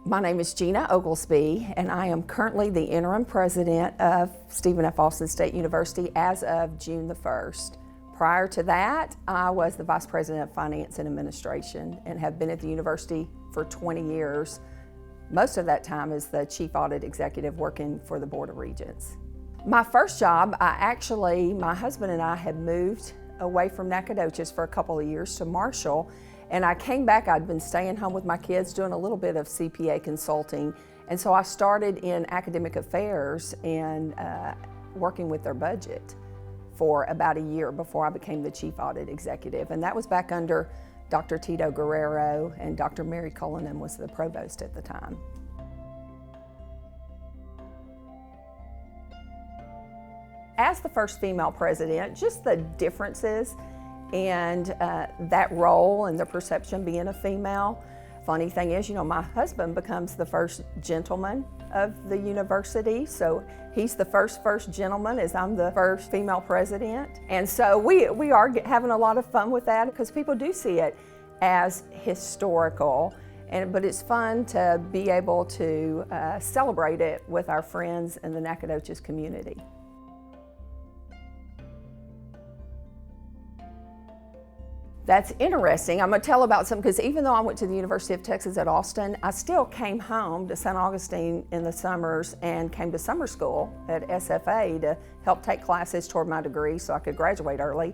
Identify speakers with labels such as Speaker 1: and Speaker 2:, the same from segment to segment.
Speaker 1: My name is Gina Oglesby, and I am currently the interim president of Stephen F. Austin State University as of June the 1st. Prior to that, I was the vice president of finance and administration and have been at the university for 20 years. Most of that time as the chief audit executive working for the Board of Regents. My first job, my husband and I had moved away from Nacogdoches for a couple of years to Marshall. And I came back, I'd been staying home with my kids, doing a little bit of CPA consulting. And so I started in academic affairs and working with their budget for about a year before I became the chief audit executive. And that was back under Dr. Tito Guerrero, and Dr. Mary Cullinan was the provost at the time. As the first female president, just the differences and that role and the perception being a female. Funny thing is, my husband becomes the first gentleman of the university, so he's the first gentleman as I'm the first female president. And so we are having a lot of fun with that because people do see it as historical, but it's fun to be able to celebrate it with our friends in the Nacogdoches community. That's interesting. I'm going to tell about some, because even though I went to the University of Texas at Austin, I still came home to St. Augustine in the summers and came to summer school at SFA to help take classes toward my degree so I could graduate early.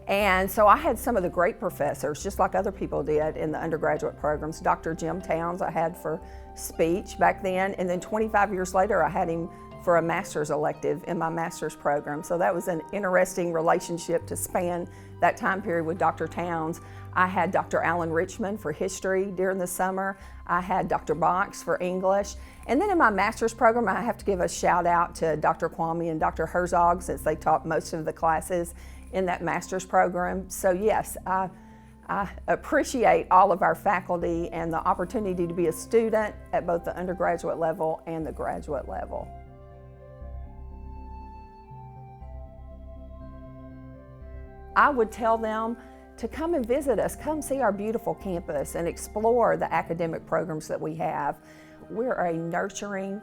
Speaker 1: And so I had some of the great professors, just like other people did in the undergraduate programs. Dr. Jim Towns I had for speech back then, and then 25 years later I had him for a master's elective in my master's program. So that was an interesting relationship to span that time period with Dr. Towns. I had Dr. Alan Richmond for history during the summer. I had Dr. Box for English. And then in my master's program, I have to give a shout out to Dr. Kwame and Dr. Herzog, since they taught most of the classes in that master's program. So yes, I appreciate all of our faculty and the opportunity to be a student at both the undergraduate level and the graduate level. I would tell them to come and visit us, come see our beautiful campus and explore the academic programs that we have. We're a nurturing,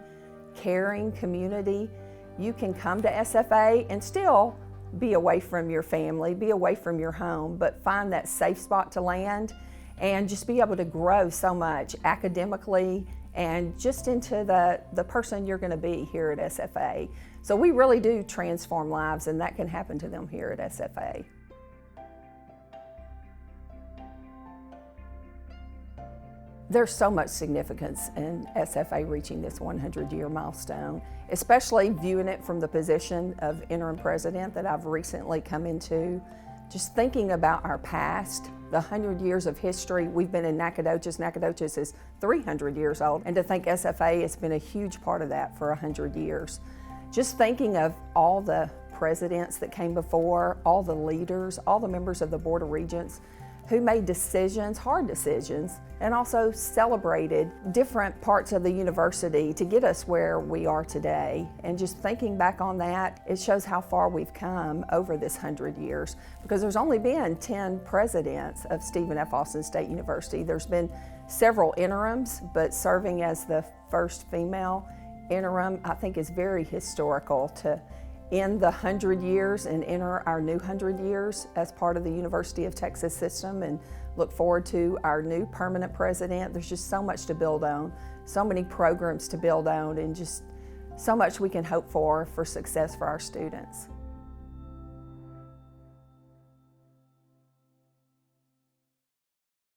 Speaker 1: caring community. You can come to SFA and still be away from your family, be away from your home, but find that safe spot to land and just be able to grow so much academically and just into the person you're going to be here at SFA. So we really do transform lives, and that can happen to them here at SFA. There's so much significance in SFA reaching this 100-year milestone, especially viewing it from the position of interim president that I've recently come into. Just thinking about our past, the 100 years of history we've been in Nacogdoches. Nacogdoches is 300 years old, and to think SFA has been a huge part of that for 100 years. Just thinking of all the presidents that came before, all the leaders, all the members of the Board of Regents who made decisions, hard decisions, and also celebrated different parts of the university to get us where we are today. And just thinking back on that, it shows how far we've come over this 100 years, because there's only been 10 presidents of Stephen F. Austin State University. There's been several interims, but serving as the first female interim, I think, is very historical to end the 100 years and enter our new 100 years as part of the University of Texas system, and look forward to our new permanent president. There's just so much to build on, so many programs to build on, and just so much we can hope for success for our students.